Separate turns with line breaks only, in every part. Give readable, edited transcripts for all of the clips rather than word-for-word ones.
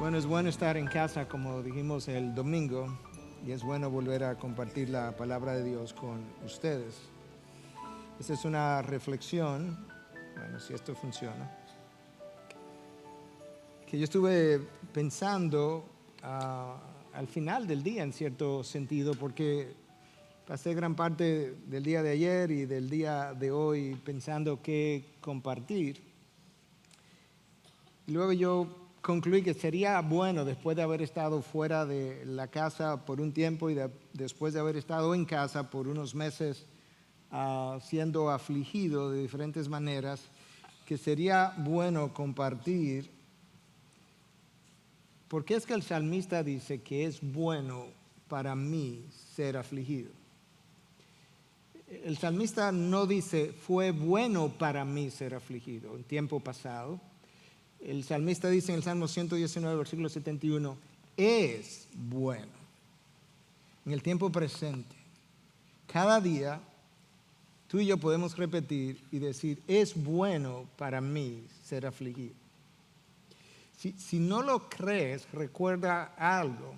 Bueno, es bueno estar en casa, como dijimos el domingo, y es bueno volver a compartir la palabra de Dios con ustedes. Esta es una reflexión, bueno, si esto funciona, que yo estuve pensando al final del día, en cierto sentido, porque pasé gran parte del día de ayer y del día de hoy pensando qué compartir. Y luego yo concluí que sería bueno, después de haber estado fuera de la casa por un tiempo y después de haber estado en casa por unos meses siendo afligido de diferentes maneras, que sería bueno compartir por qué es que el salmista dice que es bueno para mí ser afligido. El salmista no dice fue bueno para mí ser afligido en tiempo pasado. El salmista dice en el Salmo 119, versículo 71, es bueno. En el tiempo presente, cada día, tú y yo podemos repetir y decir, es bueno para mí ser afligido. Si no lo crees, recuerda algo.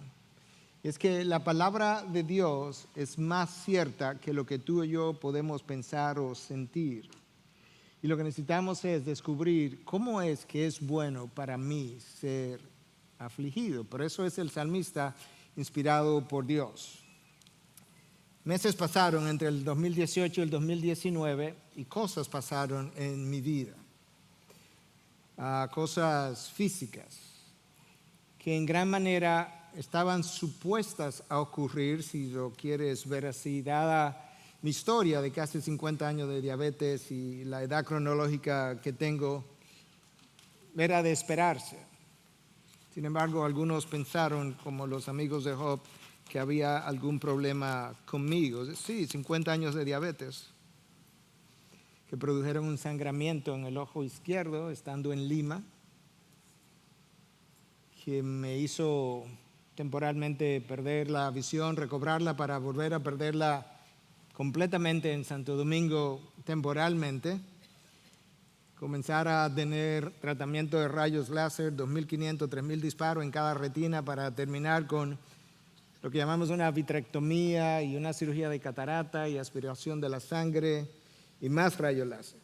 Es que la palabra de Dios es más cierta que lo que tú y yo podemos pensar o sentir. Y lo que necesitamos es descubrir cómo es que es bueno para mí ser afligido. Por eso es el salmista inspirado por Dios. Meses pasaron entre el 2018 y el 2019 y cosas pasaron en mi vida. Cosas físicas que en gran manera estaban supuestas a ocurrir, si lo quieres ver así, dada mi historia de casi 50 años de diabetes y la edad cronológica que tengo, era de esperarse. Sin embargo, algunos pensaron, como los amigos de Job, que había algún problema conmigo. Sí, 50 años de diabetes, que produjeron un sangramiento en el ojo izquierdo, estando en Lima, que me hizo temporalmente perder la visión, recobrarla para volver a perderla completamente en Santo Domingo temporalmente, comenzar a tener tratamiento de rayos láser, 2.500, 3.000 disparos en cada retina para terminar con lo que llamamos una vitrectomía y una cirugía de catarata y aspiración de la sangre y más rayos láser.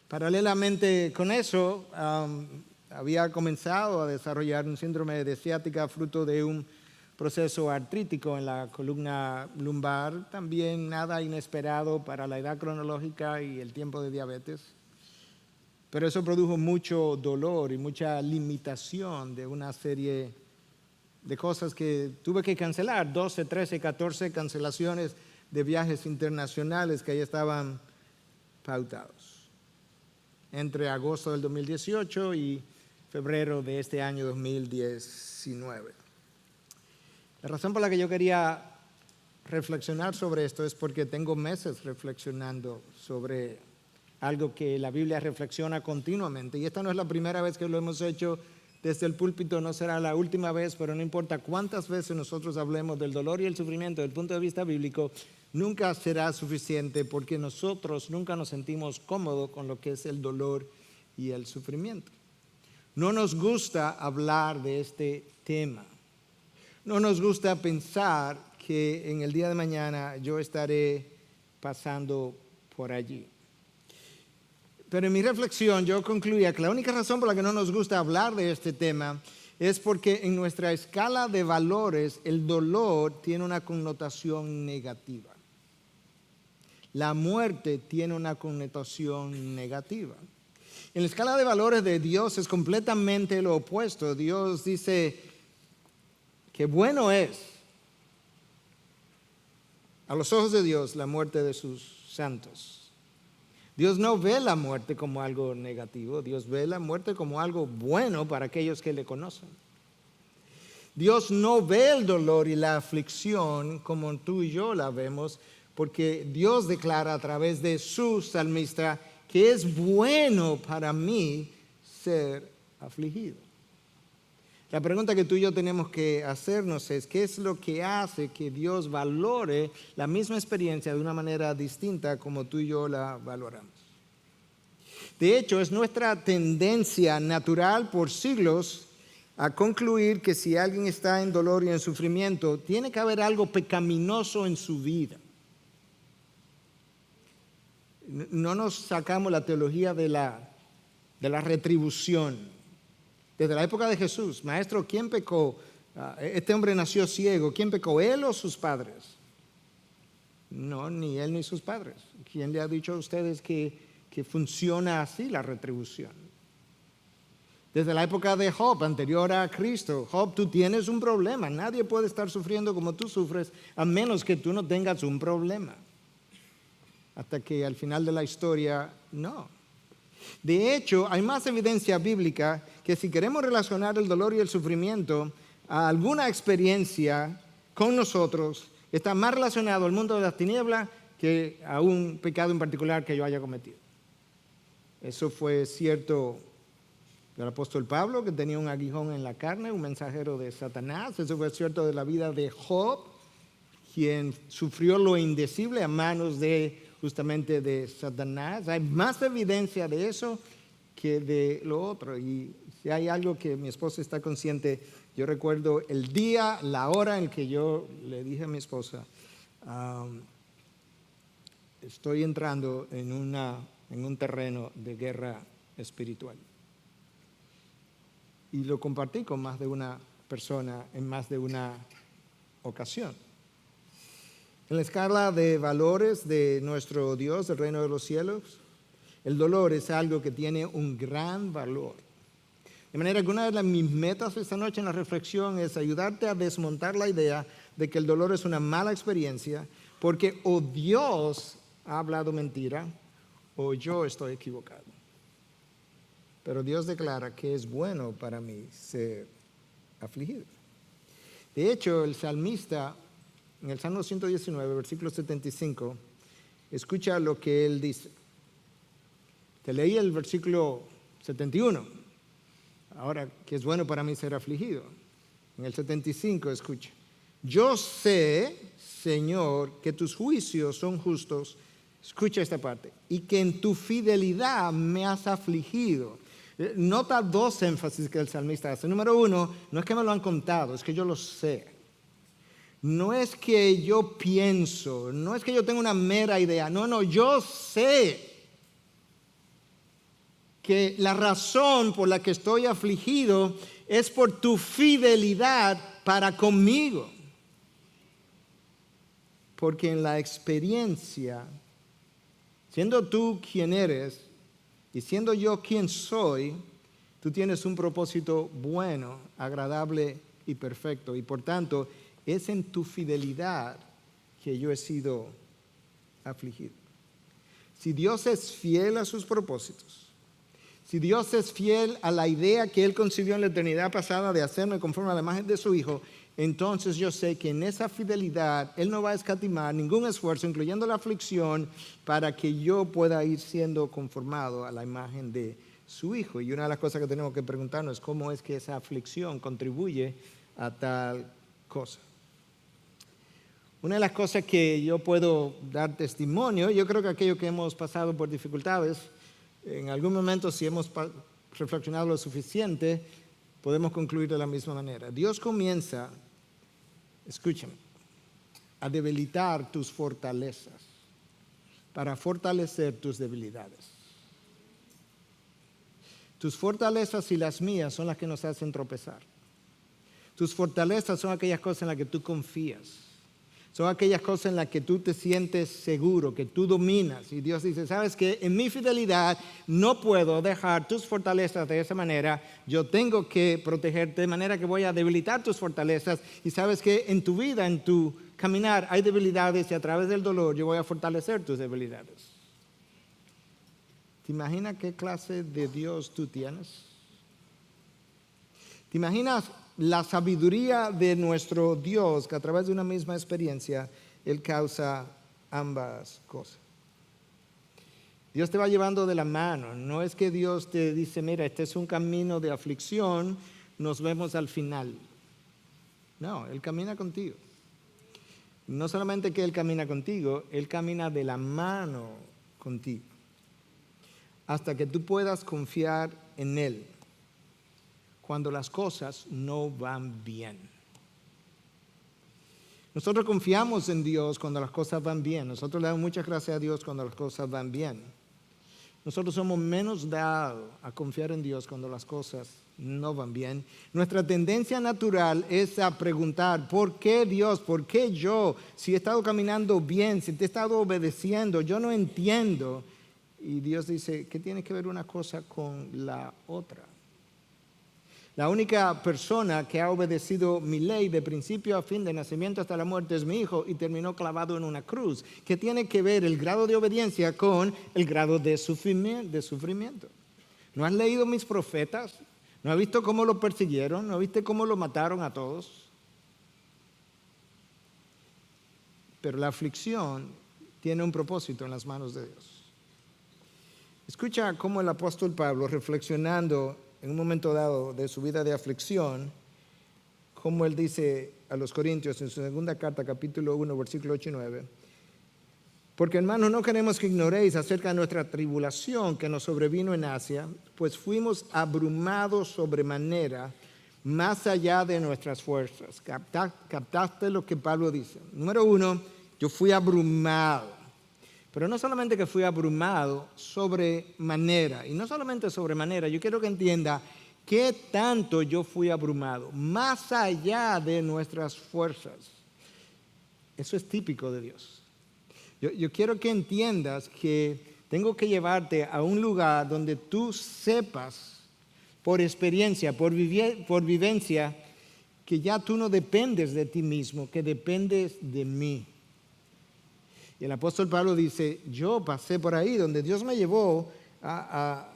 Paralelamente con eso, había comenzado a desarrollar un síndrome de ciática fruto de un proceso artrítico en la columna lumbar, también nada inesperado para la edad cronológica y el tiempo de diabetes. Pero eso produjo mucho dolor y mucha limitación de una serie de cosas que tuve que cancelar, 12, 13, 14 cancelaciones de viajes internacionales que ya estaban pautados entre agosto del 2018 y febrero de este año 2019. La razón por la que yo quería reflexionar sobre esto es porque tengo meses reflexionando sobre algo que la Biblia reflexiona continuamente. Y esta no es la primera vez que lo hemos hecho desde el púlpito, no será la última vez, pero no importa cuántas veces nosotros hablemos del dolor y el sufrimiento desde el punto de vista bíblico, nunca será suficiente porque nosotros nunca nos sentimos cómodos con lo que es el dolor y el sufrimiento. No nos gusta hablar de este tema. No nos gusta pensar que en el día de mañana yo estaré pasando por allí. Pero en mi reflexión yo concluía que la única razón por la que no nos gusta hablar de este tema es porque en nuestra escala de valores el dolor tiene una connotación negativa. La muerte tiene una connotación negativa. En la escala de valores de Dios es completamente lo opuesto. Dios dice que bueno es a los ojos de Dios la muerte de sus santos. Dios no ve la muerte como algo negativo, Dios ve la muerte como algo bueno para aquellos que le conocen. Dios no ve el dolor y la aflicción como tú y yo la vemos, porque Dios declara a través de su salmista que es bueno para mí ser afligido. La pregunta que tú y yo tenemos que hacernos es, ¿qué es lo que hace que Dios valore la misma experiencia de una manera distinta como tú y yo la valoramos? De hecho, es nuestra tendencia natural por siglos a concluir que si alguien está en dolor y en sufrimiento, tiene que haber algo pecaminoso en su vida. No nos sacamos la teología de la retribución. Desde la época de Jesús, maestro, ¿quién pecó? Este hombre nació ciego. ¿Quién pecó, él o sus padres? No, ni él ni sus padres. ¿Quién le ha dicho a ustedes que funciona así la retribución? Desde la época de Job, anterior a Cristo, Job, tú tienes un problema. Nadie puede estar sufriendo como tú sufres a menos que tú no tengas un problema. Hasta que al final de la historia, no. De hecho, hay más evidencia bíblica que si queremos relacionar el dolor y el sufrimiento a alguna experiencia con nosotros, está más relacionado al mundo de las tinieblas que a un pecado en particular que yo haya cometido. Eso fue cierto del apóstol Pablo, que tenía un aguijón en la carne, un mensajero de Satanás. Eso fue cierto de la vida de Job, quien sufrió lo indecible a manos justamente de Satanás. Hay más evidencia de eso que de lo otro. Y si hay algo que mi esposa está consciente, yo recuerdo el día, la hora en que yo le dije a mi esposa, estoy entrando en un terreno de guerra espiritual. Y lo compartí con más de una persona en más de una ocasión. En la escala de valores de nuestro Dios, del reino de los cielos, el dolor es algo que tiene un gran valor. De manera que una de mis metas esta noche en la reflexión es ayudarte a desmontar la idea de que el dolor es una mala experiencia, porque o Dios ha hablado mentira o yo estoy equivocado. Pero Dios declara que es bueno para mí ser afligido. De hecho, el salmista, en el Salmo 119, versículo 75, escucha lo que él dice. Te leí el versículo 71. Ahora, que es bueno para mí ser afligido. En el 75, escucha. Yo sé, Señor, que tus juicios son justos. Escucha esta parte. Y que en tu fidelidad me has afligido. Nota dos énfasis que el salmista hace. Número uno, no es que me lo han contado, es que yo lo sé. No es que yo pienso, no es que yo tenga una mera idea. No, yo sé que la razón por la que estoy afligido es por tu fidelidad para conmigo. Porque en la experiencia, siendo tú quien eres y siendo yo quien soy, tú tienes un propósito bueno, agradable y perfecto. Y por tanto, es en tu fidelidad que yo he sido afligido. Si Dios es fiel a sus propósitos, si Dios es fiel a la idea que Él concibió en la eternidad pasada de hacerme conforme a la imagen de su Hijo, entonces yo sé que en esa fidelidad Él no va a escatimar ningún esfuerzo, incluyendo la aflicción, para que yo pueda ir siendo conformado a la imagen de su Hijo. Y una de las cosas que tenemos que preguntarnos es cómo es que esa aflicción contribuye a tal cosa. Una de las cosas que yo puedo dar testimonio, yo creo que aquellos que hemos pasado por dificultades, en algún momento si hemos reflexionado lo suficiente, podemos concluir de la misma manera. Dios comienza, escúchame, a debilitar tus fortalezas para fortalecer tus debilidades. Tus fortalezas y las mías son las que nos hacen tropezar. Tus fortalezas son aquellas cosas en las que tú confías. Son aquellas cosas en las que tú te sientes seguro, que tú dominas. Y Dios dice, ¿sabes qué? En mi fidelidad no puedo dejar tus fortalezas de esa manera. Yo tengo que protegerte de manera que voy a debilitar tus fortalezas. Y ¿sabes qué? En tu vida, en tu caminar, hay debilidades y a través del dolor yo voy a fortalecer tus debilidades. ¿Te imaginas qué clase de Dios tú tienes? ¿Te imaginas la sabiduría de nuestro Dios, que a través de una misma experiencia, Él causa ambas cosas? Dios te va llevando de la mano. No es que Dios te dice, mira, este es un camino de aflicción, nos vemos al final. No, Él camina contigo. No solamente que Él camina contigo, Él camina de la mano contigo. Hasta que tú puedas confiar en Él. cuando las cosas no van bien. Nosotros confiamos en Dios cuando las cosas van bien. Nosotros le damos muchas gracias a Dios cuando las cosas van bien. Nosotros somos menos dados a confiar en Dios cuando las cosas no van bien. Nuestra tendencia natural es a preguntar, ¿por qué Dios? ¿Por qué yo? Si he estado caminando bien, si te he estado obedeciendo, yo no entiendo. Y Dios dice, ¿qué tiene que ver una cosa con la otra? La única persona que ha obedecido mi ley de principio a fin, de nacimiento hasta la muerte, es mi hijo y terminó clavado en una cruz. ¿Qué tiene que ver el grado de obediencia con el grado de sufrimiento? ¿No has leído mis profetas? ¿No has visto cómo lo persiguieron? ¿No viste cómo lo mataron a todos? Pero la aflicción tiene un propósito en las manos de Dios. Escucha cómo el apóstol Pablo, reflexionando en un momento dado de su vida de aflicción, como él dice a los Corintios en su segunda carta, capítulo 1, versículo 8 y 9, porque hermanos, no queremos que ignoréis acerca de nuestra tribulación que nos sobrevino en Asia, pues fuimos abrumados sobremanera, más allá de nuestras fuerzas. ¿Captaste lo que Pablo dice? Número 1, yo fui abrumado. Pero no solamente que fui abrumado, sobremanera. Y no solamente sobremanera, yo quiero que entienda qué tanto yo fui abrumado, más allá de nuestras fuerzas. Eso es típico de Dios. Yo quiero que entiendas que tengo que llevarte a un lugar donde tú sepas, por experiencia, por vivencia, que ya tú no dependes de ti mismo, que dependes de mí. Y el apóstol Pablo dice, yo pasé por ahí donde Dios me llevó a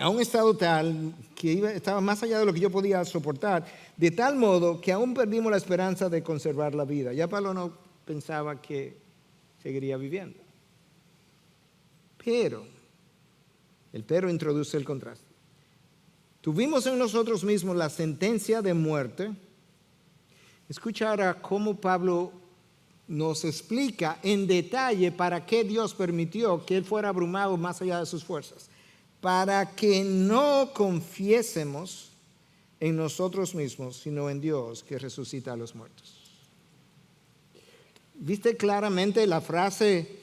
un estado tal que estaba más allá de lo que yo podía soportar, de tal modo que aún perdimos la esperanza de conservar la vida. Ya Pablo no pensaba que seguiría viviendo. Pero, el pero introduce el contraste. Tuvimos en nosotros mismos la sentencia de muerte. Escucha ahora cómo Pablo nos explica en detalle para qué Dios permitió que él fuera abrumado más allá de sus fuerzas. Para que no confiésemos en nosotros mismos, sino en Dios que resucita a los muertos. ¿Viste claramente la frase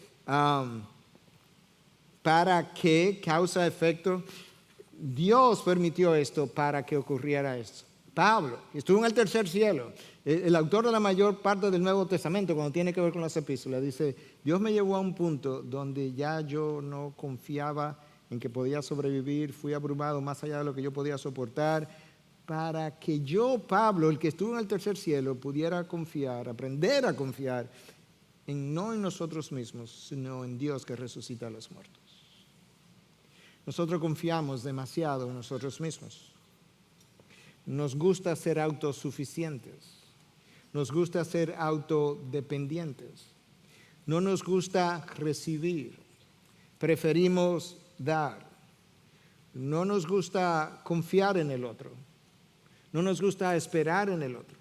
para qué, causa, efecto? Dios permitió esto para que ocurriera esto. Pablo estuvo en el tercer cielo. El autor de la mayor parte del Nuevo Testamento, cuando tiene que ver con las epístolas, dice, Dios me llevó a un punto donde ya yo no confiaba en que podía sobrevivir, fui abrumado más allá de lo que yo podía soportar, para que yo, Pablo, el que estuvo en el tercer cielo, pudiera confiar, aprender a confiar no en nosotros mismos, sino en Dios que resucita a los muertos. Nosotros confiamos demasiado en nosotros mismos. Nos gusta ser autosuficientes. Nos gusta ser autodependientes. No nos gusta recibir. Preferimos dar. No nos gusta confiar en el otro. No nos gusta esperar en el otro.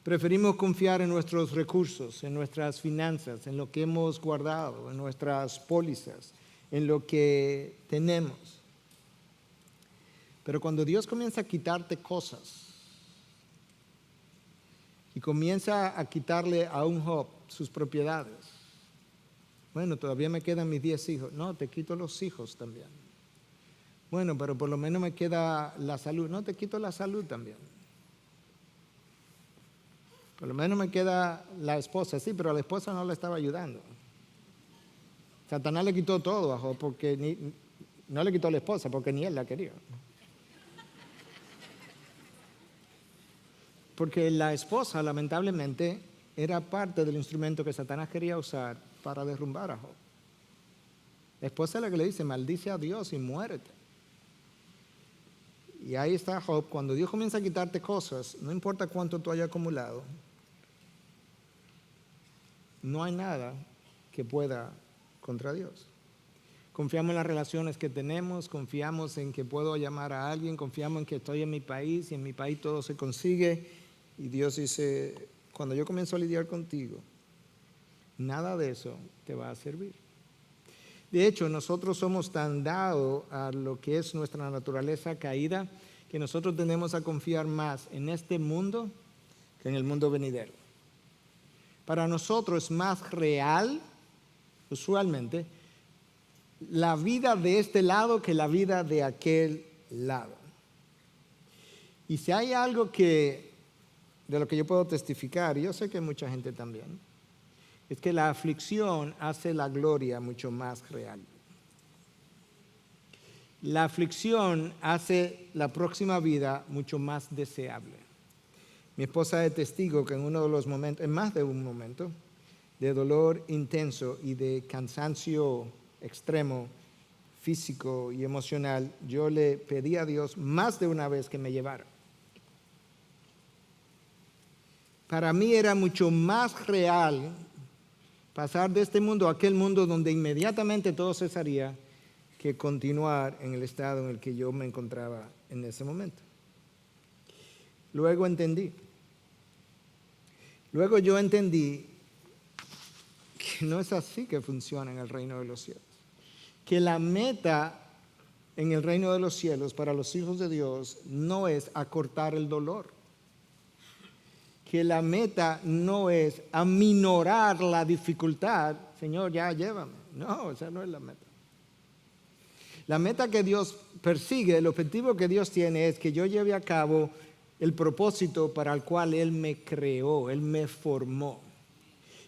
Preferimos confiar en nuestros recursos, en nuestras finanzas, en lo que hemos guardado, en nuestras pólizas, en lo que tenemos. Pero cuando Dios comienza a quitarte cosas y comienza a quitarle a un Job sus propiedades, bueno, todavía me quedan mis 10 hijos. No, te quito los hijos también. Bueno, pero por lo menos me queda la salud. No, te quito la salud también. Por lo menos me queda la esposa. Sí, pero la esposa no le estaba ayudando. Satanás le quitó todo a Job porque no le quitó la esposa porque ni él la quería. Porque la esposa, lamentablemente, era parte del instrumento que Satanás quería usar para derrumbar a Job. La esposa es la que le dice, maldice a Dios y muérete. Y ahí está Job. Cuando Dios comienza a quitarte cosas, no importa cuánto tú hayas acumulado, no hay nada que pueda contra Dios. Confiamos en las relaciones que tenemos, confiamos en que puedo llamar a alguien, confiamos en que estoy en mi país y en mi país todo se consigue. Y Dios dice, cuando yo comienzo a lidiar contigo, nada de eso te va a servir. De hecho, nosotros somos tan dados a lo que es nuestra naturaleza caída que nosotros tenemos a confiar más en este mundo que en el mundo venidero. Para nosotros es más real, usualmente, la vida de este lado que la vida de aquel lado. Y si hay algo de lo que yo puedo testificar, y yo sé que mucha gente también, es que la aflicción hace la gloria mucho más real. La aflicción hace la próxima vida mucho más deseable. Mi esposa es testigo que en uno de los momentos, en más de un momento, de dolor intenso y de cansancio extremo, físico y emocional, yo le pedí a Dios más de una vez que me llevara. Para mí era mucho más real pasar de este mundo a aquel mundo donde inmediatamente todo cesaría que continuar en el estado en el que yo me encontraba en ese momento. Luego yo entendí que no es así que funciona en el reino de los cielos. Que la meta en el reino de los cielos para los hijos de Dios no es acortar el dolor. Que la meta no es aminorar la dificultad. Señor, ya llévame. No, esa no es la meta. La meta que Dios persigue, el objetivo que Dios tiene es que yo lleve a cabo el propósito para el cual Él me creó, Él me formó.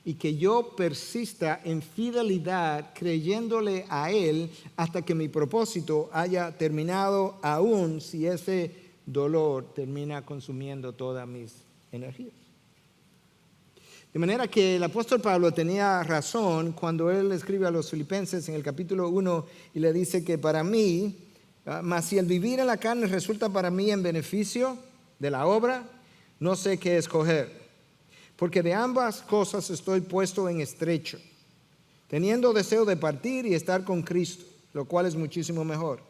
Y que yo persista en fidelidad creyéndole a Él hasta que mi propósito haya terminado, aun si ese dolor termina consumiendo todas mis energías. De manera que el apóstol Pablo tenía razón cuando él escribe a los Filipenses en el capítulo 1 y le dice que para mí, mas si el vivir en la carne resulta para mí en beneficio de la obra, no sé qué escoger. Porque de ambas cosas estoy puesto en estrecho, teniendo deseo de partir y estar con Cristo, lo cual es muchísimo mejor.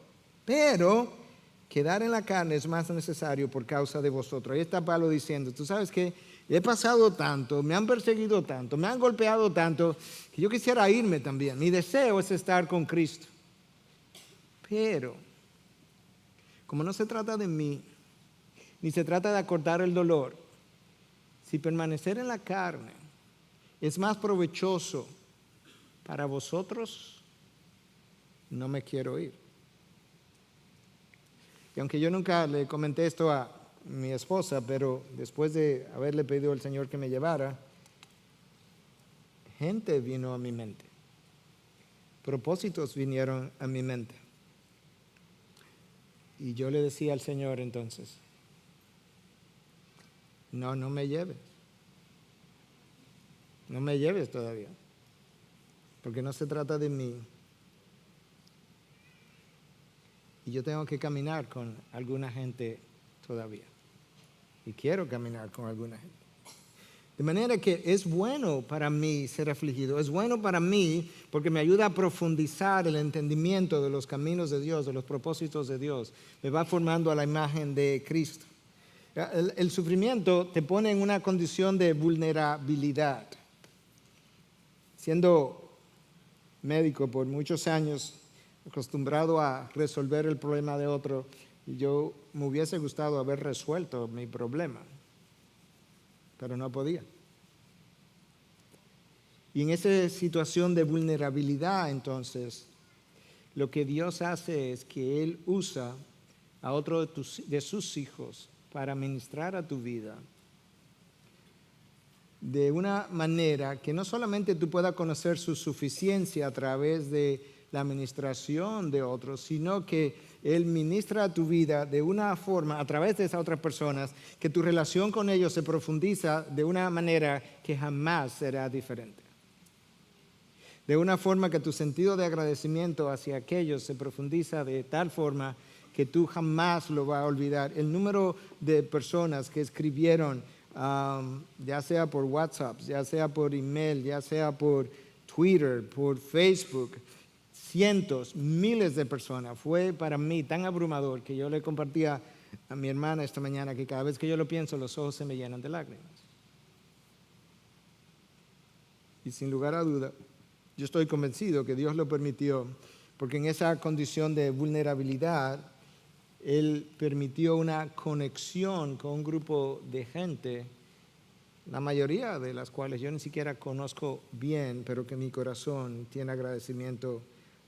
Pero quedar en la carne es más necesario por causa de vosotros. Ahí está Pablo diciendo, tú sabes que he pasado tanto, me han perseguido tanto, me han golpeado tanto, que yo quisiera irme también. Mi deseo es estar con Cristo. Pero, como no se trata de mí, ni se trata de acortar el dolor, si permanecer en la carne es más provechoso para vosotros, no me quiero ir. Y aunque yo nunca le comenté esto a mi esposa, pero después de haberle pedido al Señor que me llevara, gente vino a mi mente. Propósitos vinieron a mi mente. Y yo le decía al Señor entonces, no me lleves. No me lleves todavía. Porque no se trata de mí. Y yo tengo que caminar con alguna gente todavía. Y quiero caminar con alguna gente. De manera que es bueno para mí ser afligido. Es bueno para mí porque me ayuda a profundizar el entendimiento de los caminos de Dios, de los propósitos de Dios. Me va formando a la imagen de Cristo. El sufrimiento te pone en una condición de vulnerabilidad. Siendo médico por muchos años, acostumbrado a resolver el problema de otro, yo me hubiese gustado haber resuelto mi problema, pero no podía. Y en esa situación de vulnerabilidad, entonces, lo que Dios hace es que Él usa a otro de sus hijos para ministrar a tu vida de una manera que no solamente tú puedas conocer su suficiencia a través de la administración de otros, sino que Él ministra a tu vida de una forma, a través de esas otras personas, que tu relación con ellos se profundiza de una manera que jamás será diferente. De una forma que tu sentido de agradecimiento hacia aquellos se profundiza de tal forma que tú jamás lo vas a olvidar. El número de personas que escribieron, ya sea por WhatsApp, ya sea por email, ya sea por Twitter, por Facebook, cientos, miles de personas. Fue para mí tan abrumador que yo le compartía a mi hermana esta mañana que cada vez que yo lo pienso los ojos se me llenan de lágrimas. Y sin lugar a duda, yo estoy convencido que Dios lo permitió porque en esa condición de vulnerabilidad Él permitió una conexión con un grupo de gente, la mayoría de las cuales yo ni siquiera conozco bien, pero que mi corazón tiene agradecimiento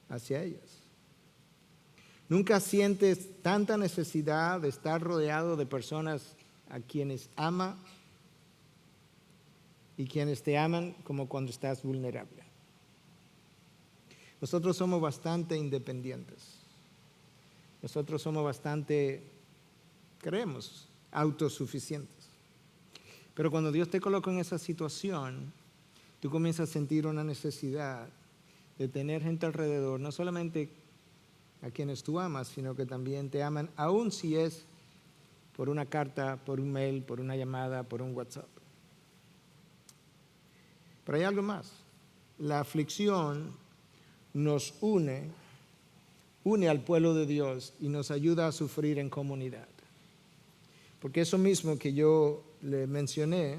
hacia ellas. Nunca sientes tanta necesidad de estar rodeado de personas a quienes ama y quienes te aman como cuando estás vulnerable. Nosotros somos bastante independientes. Nosotros somos bastante, creemos, autosuficientes. Pero cuando Dios te coloca en esa situación, tú comienzas a sentir una necesidad de tener gente alrededor, no solamente a quienes tú amas, sino que también te aman, aun si es por una carta, por un mail, por una llamada, por un WhatsApp. Pero hay algo más. La aflicción nos une al pueblo de Dios y nos ayuda a sufrir en comunidad. Porque eso mismo que yo le mencioné,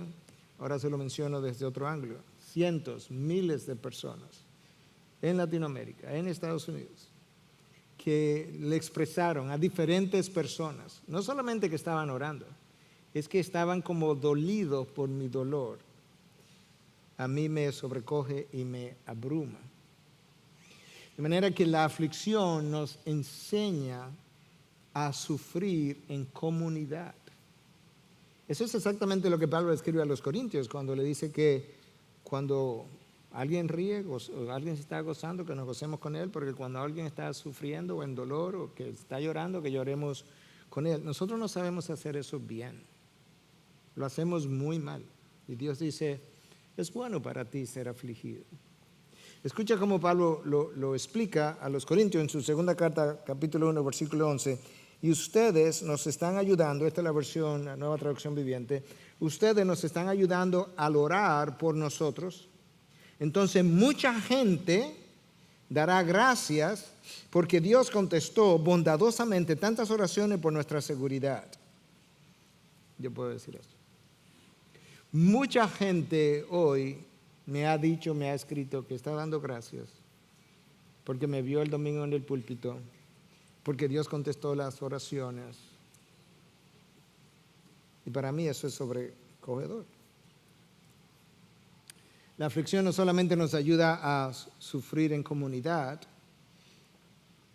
ahora se lo menciono desde otro ángulo. Cientos, miles de personas en Latinoamérica, en Estados Unidos, que le expresaron a diferentes personas, no solamente que estaban orando, es que estaban como dolidos por mi dolor. A mí me sobrecoge y me abruma. De manera que la aflicción nos enseña a sufrir en comunidad. Eso es exactamente lo que Pablo escribe a los Corintios cuando le dice que cuando alguien ríe o alguien se está gozando, que nos gocemos con él, porque cuando alguien está sufriendo o en dolor o que está llorando, que lloremos con él. Nosotros no sabemos hacer eso bien. Lo hacemos muy mal. Y Dios dice, es bueno para ti ser afligido. Escucha cómo Pablo lo explica a los Corintios en su segunda carta, capítulo 1, versículo 11. Y ustedes nos están ayudando, esta es la versión, la Nueva Traducción Viviente, ustedes nos están ayudando al orar por nosotros. Entonces mucha gente dará gracias porque Dios contestó bondadosamente tantas oraciones por nuestra seguridad. Yo puedo decir esto. Mucha gente hoy me ha dicho, me ha escrito que está dando gracias porque me vio el domingo en el púlpito, porque Dios contestó las oraciones. Y para mí eso es sobrecogedor. La aflicción no solamente nos ayuda a sufrir en comunidad,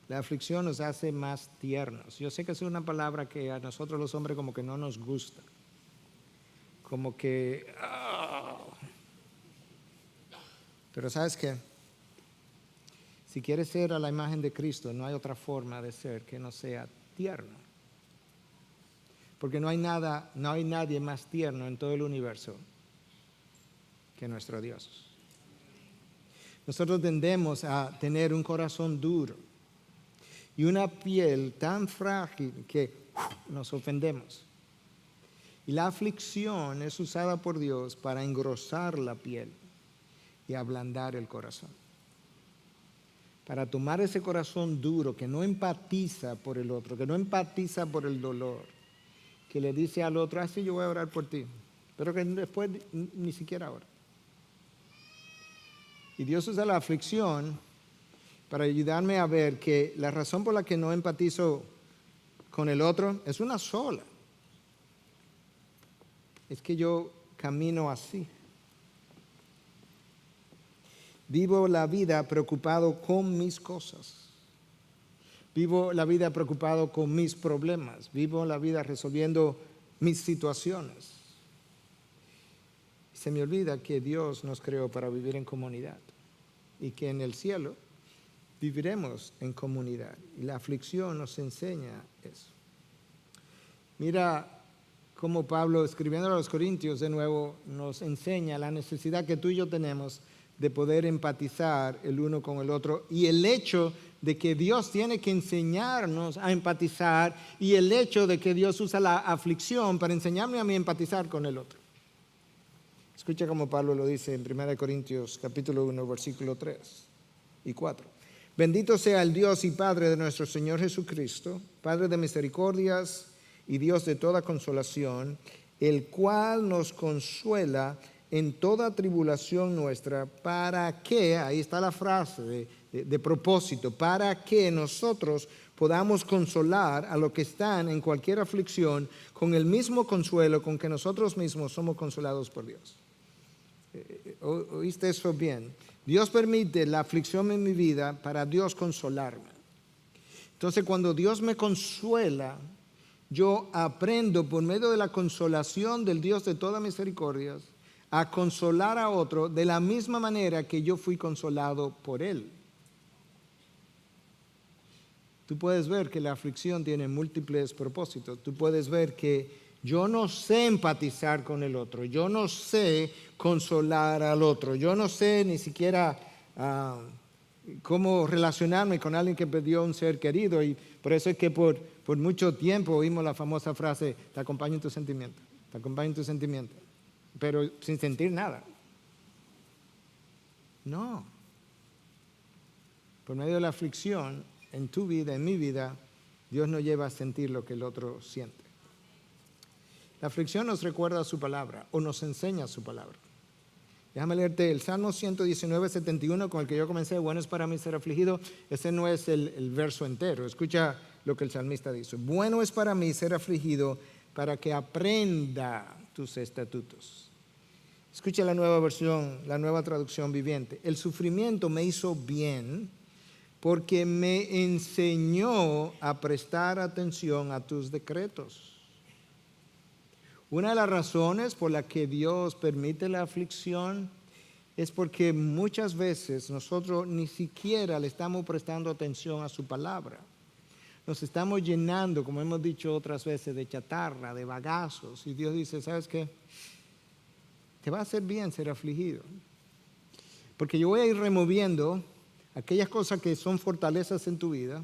la aflicción nos hace más tiernos. Yo sé que es una palabra que a nosotros los hombres como que no nos gusta. Como que... Pero ¿sabes qué? Si quieres ser a la imagen de Cristo, no hay otra forma de ser que no sea tierno. Porque no hay nadie más tierno en todo el universo que nuestro Dios. Nosotros tendemos a tener un corazón duro y una piel tan frágil que nos ofendemos. Y la aflicción es usada por Dios para engrosar la piel y ablandar el corazón. Para tomar ese corazón duro que no empatiza por el otro, que no empatiza por el dolor, que le dice al otro, así yo voy a orar por ti, pero que después ni siquiera ora. Y Dios usa la aflicción para ayudarme a ver que la razón por la que no empatizo con el otro es una sola. Es que yo camino así. Vivo la vida preocupado con mis cosas. Vivo la vida preocupado con mis problemas. Vivo la vida resolviendo mis situaciones. Se me olvida que Dios nos creó para vivir en comunidad y que en el cielo viviremos en comunidad. Y la aflicción nos enseña eso. Mira cómo Pablo, escribiendo a los Corintios de nuevo, nos enseña la necesidad que tú y yo tenemos de poder empatizar el uno con el otro y el hecho de que Dios tiene que enseñarnos a empatizar y el hecho de que Dios usa la aflicción para enseñarme a mí a empatizar con el otro. Escucha cómo Pablo lo dice en 1 Corintios capítulo 1, versículo 3 y 4. Bendito sea el Dios y Padre de nuestro Señor Jesucristo, Padre de misericordias y Dios de toda consolación, el cual nos consuela en toda tribulación nuestra, para que, ahí está la frase de propósito, para que nosotros, podamos consolar a los que están en cualquier aflicción con el mismo consuelo con que nosotros mismos somos consolados por Dios. ¿Oíste eso bien? Dios permite la aflicción en mi vida para Dios consolarme. Entonces, cuando Dios me consuela, yo aprendo por medio de la consolación del Dios de todas misericordias a consolar a otro de la misma manera que yo fui consolado por Él. Tú puedes ver que la aflicción tiene múltiples propósitos. Tú puedes ver que yo no sé empatizar con el otro, yo no sé consolar al otro, yo no sé ni siquiera cómo relacionarme con alguien que perdió un ser querido, y por eso es que por mucho tiempo oímos la famosa frase: te acompaño en tu sentimiento, te acompaño en tu sentimiento, pero sin sentir nada. No. Por medio de la aflicción en tu vida, en mi vida, Dios nos lleva a sentir lo que el otro siente. La aflicción nos recuerda su palabra o nos enseña su palabra. Déjame leerte el Salmo 119, 71, con el que yo comencé: bueno es para mí ser afligido. Ese no es el verso entero. Escucha lo que el salmista dice: bueno es para mí ser afligido para que aprenda tus estatutos. Escucha la nueva versión, la nueva traducción viviente. El sufrimiento me hizo bien porque me enseñó a prestar atención a tus decretos. Una de las razones por la que Dios permite la aflicción es porque muchas veces nosotros ni siquiera le estamos prestando atención a su palabra. Nos estamos llenando, como hemos dicho otras veces, de chatarra, de bagazos. Y Dios dice: ¿sabes qué? Te va a hacer bien ser afligido. Porque yo voy a ir removiendo aquellas cosas que son fortalezas en tu vida,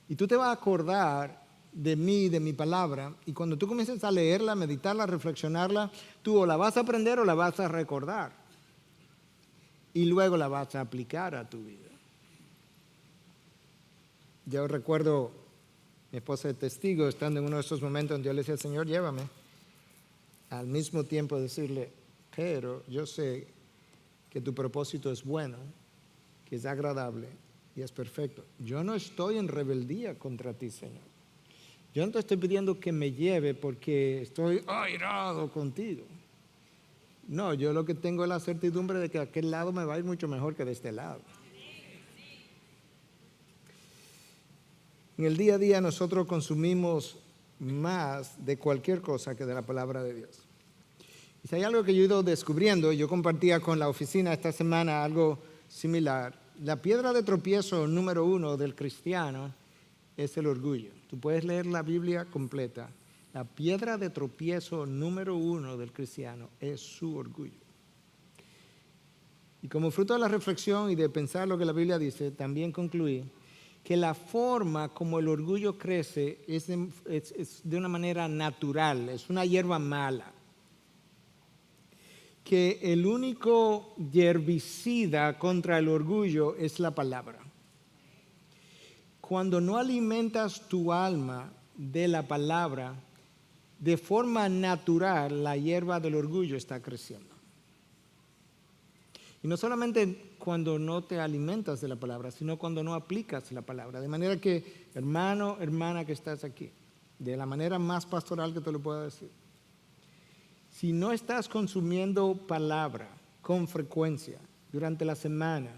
y tú te vas a acordar de mí, de mi palabra, y cuando tú comiences a leerla, meditarla, reflexionarla, tú o la vas a aprender o la vas a recordar, y luego la vas a aplicar a tu vida. Yo recuerdo mi esposa de testigo, estando en uno de esos momentos donde yo le decía: Señor, llévame, al mismo tiempo decirle: pero yo sé que tu propósito es bueno, que es agradable y es perfecto. Yo no estoy en rebeldía contra ti, Señor. Yo no te estoy pidiendo que me lleve porque estoy airado contigo. No, yo lo que tengo es la certidumbre de que de aquel lado me va a ir mucho mejor que de este lado. En el día a día nosotros consumimos más de cualquier cosa que de la palabra de Dios. Y si hay algo que yo he ido descubriendo, yo compartía con la oficina esta semana algo similar. La piedra de tropiezo número 1 del cristiano es el orgullo. Tú puedes leer la Biblia completa. La piedra de tropiezo número 1 del cristiano es su orgullo. Y como fruto de la reflexión y de pensar lo que la Biblia dice, también concluí que la forma como el orgullo crece es de una manera natural, es una hierba mala. Que el único herbicida contra el orgullo es la palabra. Cuando no alimentas tu alma de la palabra, de forma natural la hierba del orgullo está creciendo. Y no solamente cuando no te alimentas de la palabra, sino cuando no aplicas la palabra. De manera que, hermano, hermana que estás aquí, de la manera más pastoral que te lo pueda decir, si no estás consumiendo palabra con frecuencia durante la semana,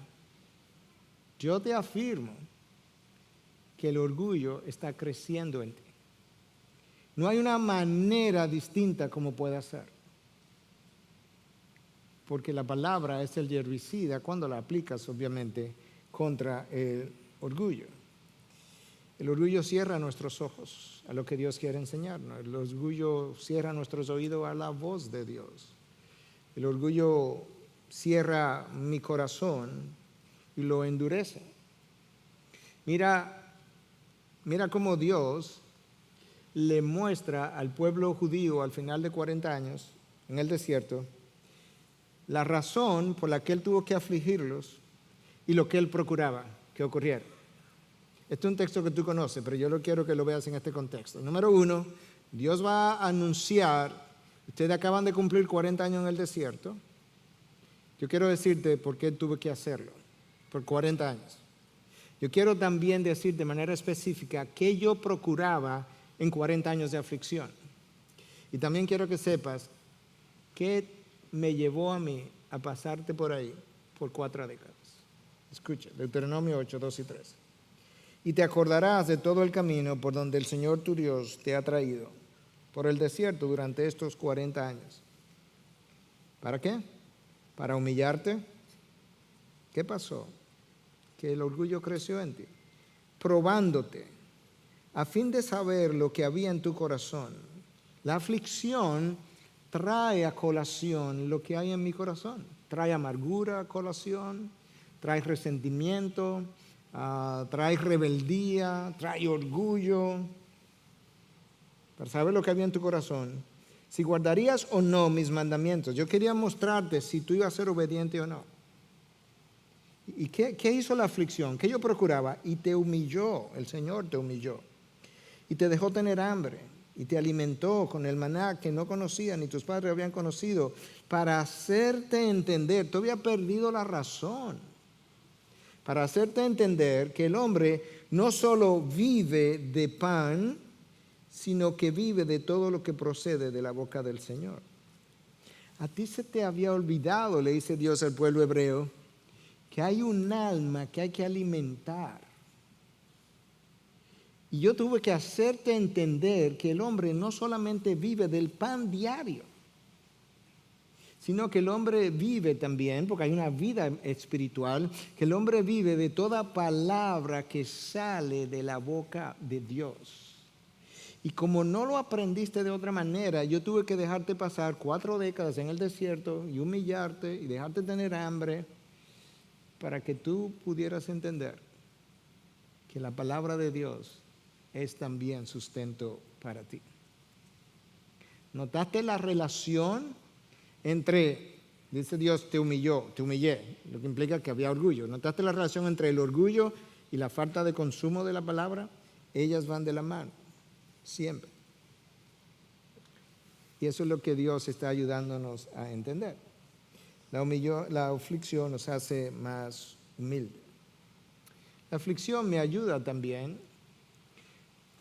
yo te afirmo que el orgullo está creciendo en ti. No hay una manera distinta como pueda ser. Porque la palabra es el herbicida cuando la aplicas, obviamente, contra el orgullo. El orgullo cierra nuestros ojos a lo que Dios quiere enseñarnos. El orgullo cierra nuestros oídos a la voz de Dios. El orgullo cierra mi corazón y lo endurece. Mira cómo Dios le muestra al pueblo judío al final de 40 años en el desierto la razón por la que Él tuvo que afligirlos y lo que Él procuraba que ocurriera. Este es un texto que tú conoces, pero yo lo quiero que lo veas en este contexto. Número 1, Dios va a anunciar: ustedes acaban de cumplir 40 años en el desierto. Yo quiero decirte por qué tuve que hacerlo, por 40 años. yo quiero también decir de manera específica qué yo procuraba en 40 años de aflicción. Y también quiero que sepas qué me llevó a mí a pasarte por ahí por 4 décadas. Escucha, Deuteronomio 8, 2 y 3. Y te acordarás de todo el camino por donde el Señor tu Dios te ha traído, por el desierto durante estos 40 años. ¿Para qué? ¿Para humillarte? ¿Qué pasó? Que el orgullo creció en ti, probándote, a fin de saber lo que había en tu corazón. La aflicción trae a colación lo que hay en mi corazón. Trae amargura a colación, trae resentimiento, trae rebeldía, trae orgullo. Para saber lo que había en tu corazón, si guardarías o no mis mandamientos. Yo quería mostrarte si tú ibas a ser obediente o no. ¿Y qué hizo la aflicción? ¿Qué yo procuraba? Y te humilló, el Señor te humilló. Y te dejó tener hambre. Y te alimentó con el maná que no conocías ni tus padres habían conocido, para hacerte entender. Tú habías perdido la razón. Para hacerte entender que el hombre no solo vive de pan, sino que vive de todo lo que procede de la boca del Señor. A ti se te había olvidado, le dice Dios al pueblo hebreo, que hay un alma que hay que alimentar. Y yo tuve que hacerte entender que el hombre no solamente vive del pan diario, sino que el hombre vive también, porque hay una vida espiritual, que el hombre vive de toda palabra que sale de la boca de Dios. Y como no lo aprendiste de otra manera, yo tuve que dejarte pasar 4 décadas en el desierto y humillarte y dejarte tener hambre para que tú pudieras entender que la palabra de Dios es también sustento para ti. ¿Notaste la relación entre, dice Dios, te humillé, lo que implica que había orgullo? ¿Notaste la relación entre el orgullo y la falta de consumo de la palabra? Ellas van de la mano, siempre. Y eso es lo que Dios está ayudándonos a entender. La aflicción nos hace más humildes. La aflicción me ayuda también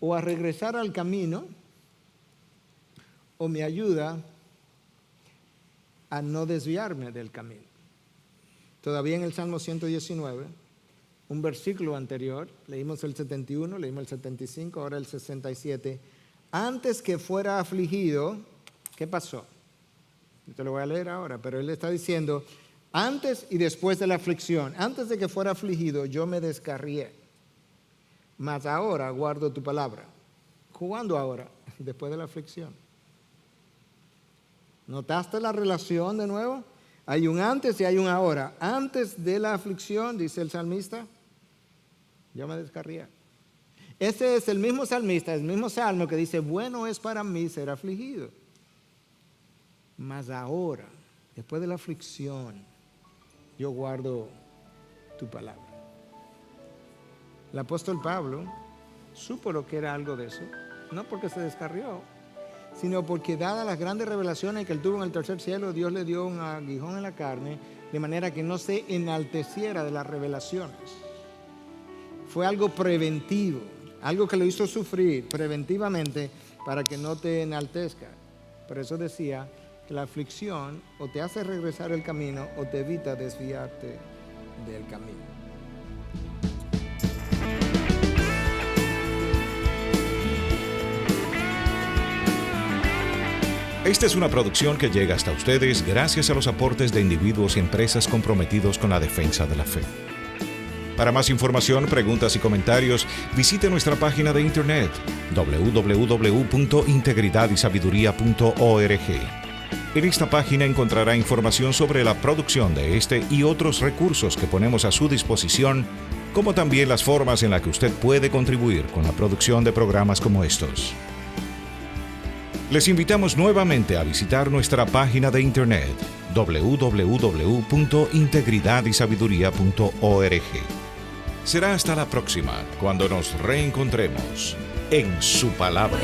o a regresar al camino, o me ayuda a no desviarme del camino. Todavía en el Salmo 119, un versículo anterior, leímos el 71, leímos el 75, ahora el 67. Antes que fuera afligido, ¿qué pasó? Yo te lo voy a leer ahora, pero él está diciendo, antes y después de la aflicción, antes de que fuera afligido, yo me descarrié. Mas ahora guardo tu palabra. ¿Cuándo ahora? Después de la aflicción. ¿Notaste la relación de nuevo? Hay un antes y hay un ahora. Antes de la aflicción, dice el salmista, yo me descarrié. Ese es el mismo salmista, el mismo salmo que dice, bueno es para mí ser afligido. Mas ahora, después de la aflicción, yo guardo tu palabra. El apóstol Pablo supo lo que era algo de eso, no porque se descarrió, sino porque dadas las grandes revelaciones que él tuvo en el tercer cielo, Dios le dio un aguijón en la carne, de manera que no se enalteciera de las revelaciones. Fue algo preventivo, algo que lo hizo sufrir preventivamente para que no te enaltezca. Por eso decía que la aflicción o te hace regresar el camino o te evita desviarte del camino.
Esta es una producción que llega hasta ustedes gracias a los aportes de individuos y empresas comprometidos con la defensa de la fe. Para más información, preguntas y comentarios, visite nuestra página de internet www.integridadisabiduría.org. En esta página encontrará información sobre la producción de este y otros recursos que ponemos a su disposición, como también las formas en las que usted puede contribuir con la producción de programas como estos. Les invitamos nuevamente a visitar nuestra página de internet www.integridadisabiduría.org. Será hasta la próxima, cuando nos reencontremos en su palabra.